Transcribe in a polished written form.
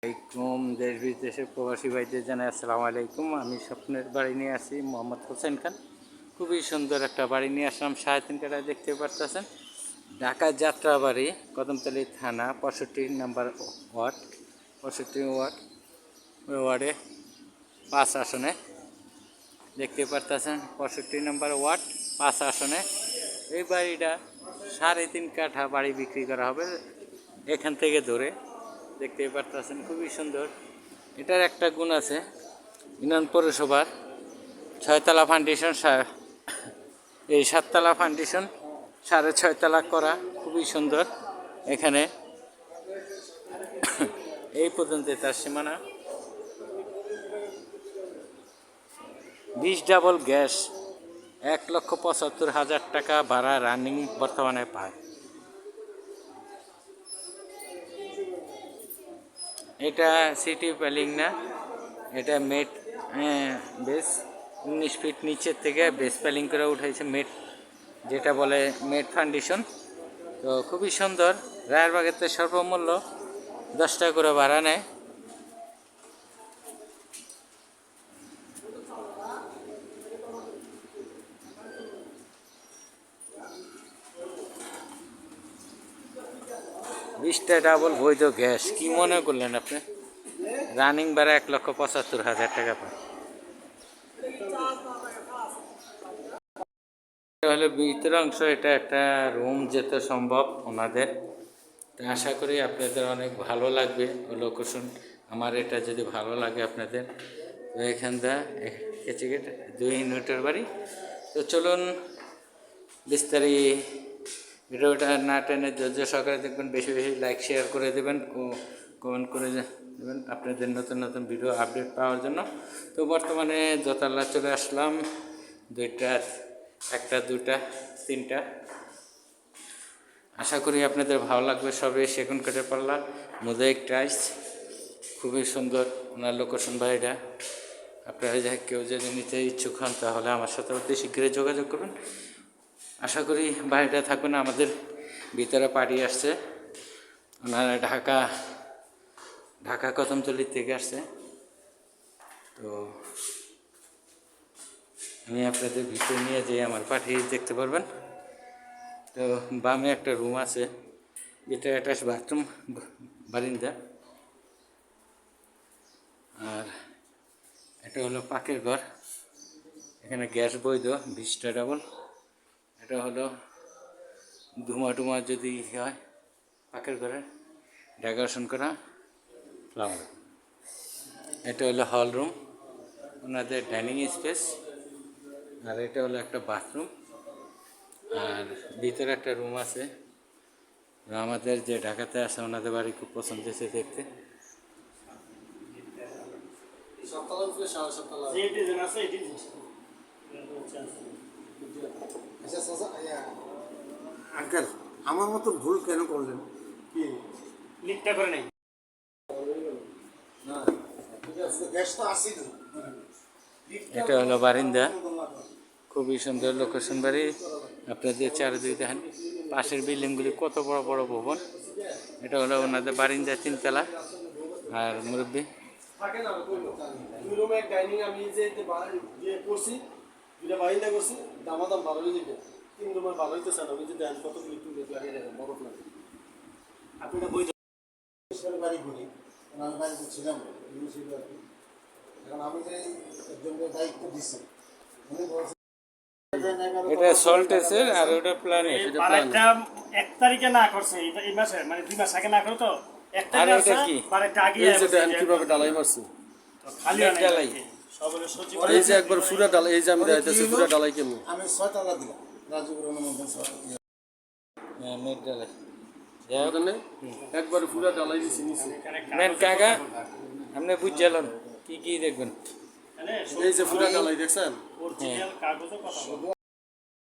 আলাইকুম দেশ বিদেশের প্রবাসী ভাইদের জানাই আসসালামু আলাইকুম। আমি স্বপ্নের বাড়ি নিয়ে আসি মোহাম্মদ হোসেন খান। খুবই সুন্দর একটা বাড়ি নিয়ে আসলাম 3.5 কাঠায়, দেখতে পারতেছেন। ঢাকা যাত্রাবাড়ি, কদমতলী থানা, 65 নম্বর ওয়ার্ড, 65 ওয়ার্ডে 5 আসনে, দেখতে পারতেছেন। 65 নম্বর ওয়ার্ড 5 আসনে এই বাড়িটা 3.5 কাঠা বাড়ি বিক্রি করা হবে এখান থেকে ধরে, দেখতে পারতেছেন। খুবই সুন্দর। এটার একটা গুণ আছে, ইউনিয়ন পৌরসভার 6তলা ফাউন্ডেশন, এই 7তলা ফাউন্ডেশন 6.5 তলা করা, খুবই সুন্দর। এখানে এই পর্যন্ত তার সীমানা। 20 ডাবল গ্যাস, 1,75,000 টাকা ভাড়া রানিং বর্তমানে পায়। এটা সিটি প্যালিং না, এটা মেট বেস 19 ফিট নিচের থেকে বেস প্যালিং করে উঠাইছে, মেট যেটা বলে মেট ফাউন্ডেশন। তো খুবই সুন্দর। রায়েরবাগেতে সর্বমূল্য 10 টাকা করে ভাড়া নেয়। বিশটা ডাবল বৈধ গ্যাস, কি মনে করলেন আপনি? রানিং ভাড়া 1,75,000 টাকা পায়। হলো ভিতর অংশ, এটা একটা রুম যেতে সম্ভব ওনাদের। আশা করি আপনাদের অনেক ভালো লাগবে লোকেশন। আমার এটা যদি ভালো লাগে আপনাদের, তো এখানটা কেচিগেট 2 ইউনিটের বাড়ি। তো চলুন বিস্তারিত ভিডিওটা না টেনে ধৈর্য সহকারে দেখবেন, বেশি বেশি লাইক শেয়ার করে দেবেন ও কমেন্ট করে দেবেন আপনাদের নতুন নতুন ভিডিও আপডেট পাওয়ার জন্য। তো বর্তমানে দোতলা চলে আসলাম, 2টা, 1টা, 2টা, 3টা। আশা করি আপনাদের ভালো লাগবে। সবে সেগুন কাঠের পাল্লা, মোজাইক টাইলস, খুবই সুন্দর ওনার লোকেশন বাড়িটা। আপনারা কেউ যদি নিতে ইচ্ছুক হন তাহলে আমার সাথে অতি শীঘ্রই যোগাযোগ করুন। আশা করি বাড়িটা থাকবেন। আমাদের ভিতরে পার্টি আসছে, ওনারা ঢাকা কদমতলী থেকে আসছে। তো আমি আপনাদের ভিতরে নিয়ে যেয়ে আমার পার্টি দেখতে পারবেন। তো বামে একটা রুম আছে, যেটা অ্যাটাচ বাথরুম, বারিন্দা। আর এটা হলো পাকের ঘর, এখানে গ্যাস বৈধ, 20টা ডাবল। এটা হলো ধুমা যদি হয় পাকের ঘরে ডেকোরেশন করা ফ্লাওয়ার। এটা হলো হল রুম, ওনাদের ডাইনিং স্পেস। আর এটা হলো একটা বাথরুম, আর ভিতরে একটা রুম আছে। আমাদের যে ঢাকাতে আছে ওনাদের বাড়ি খুব পছন্দ হয়েছে দেখতে। আঙ্কেল, আমার মতো ভুল কেন করলেন? কি লিকটা করে নাই? এটা হলো বারিন্দা, খুবই সুন্দর লোকেশন বাড়ি। আপনাদের চারিদিকে দেখেন পাশের বিল্ডিংগুলি কত বড় বড় ভবন। এটা হলো ওনাদের বারিন্দা, 3 তলা। আর মুরব্বী আমি যে করছি, দুটা বারিন্দা করছি, দামাদাম ভালো হয়ে যাবে। 3 রুমের ভালো হইতেছে না, যে দেন কত লাগিয়ে দেবেন বড় প্ল্যান। আপনি বই বাড়ি করি, আমি বাড়িতে ছিলাম, এখন আমি যে একজনকে দায়িত্ব দিচ্ছি, উনি বলছেন এটা সল্টেসের আর ওটা প্ল্যানে। আরেকটা 1 তারিখে না করছে এই মাসে, মানে 2 মাস আগে না করে। তো 1 তারিখে আছে, আরেকটা আগে এই যে দেখেন কিভাবে ডালাই মারছে, খালি ডালাই সবরে সচিব এই যে একবার পুরো ডালাই, এই যে আমি দেখাইতেছি পুরো ডালাই কেমন। আমি 6 টাকা দিলাম রাজীবের মধ্যে, মেট ডালাই একবার পুরো ডালাই দিছি নিচে। মেন কাকা আপনি বুঝলেন কি কি দেখবেন? এই যে পুরো ডালাই দেখছেন, অরিজিনাল কাগজও কথা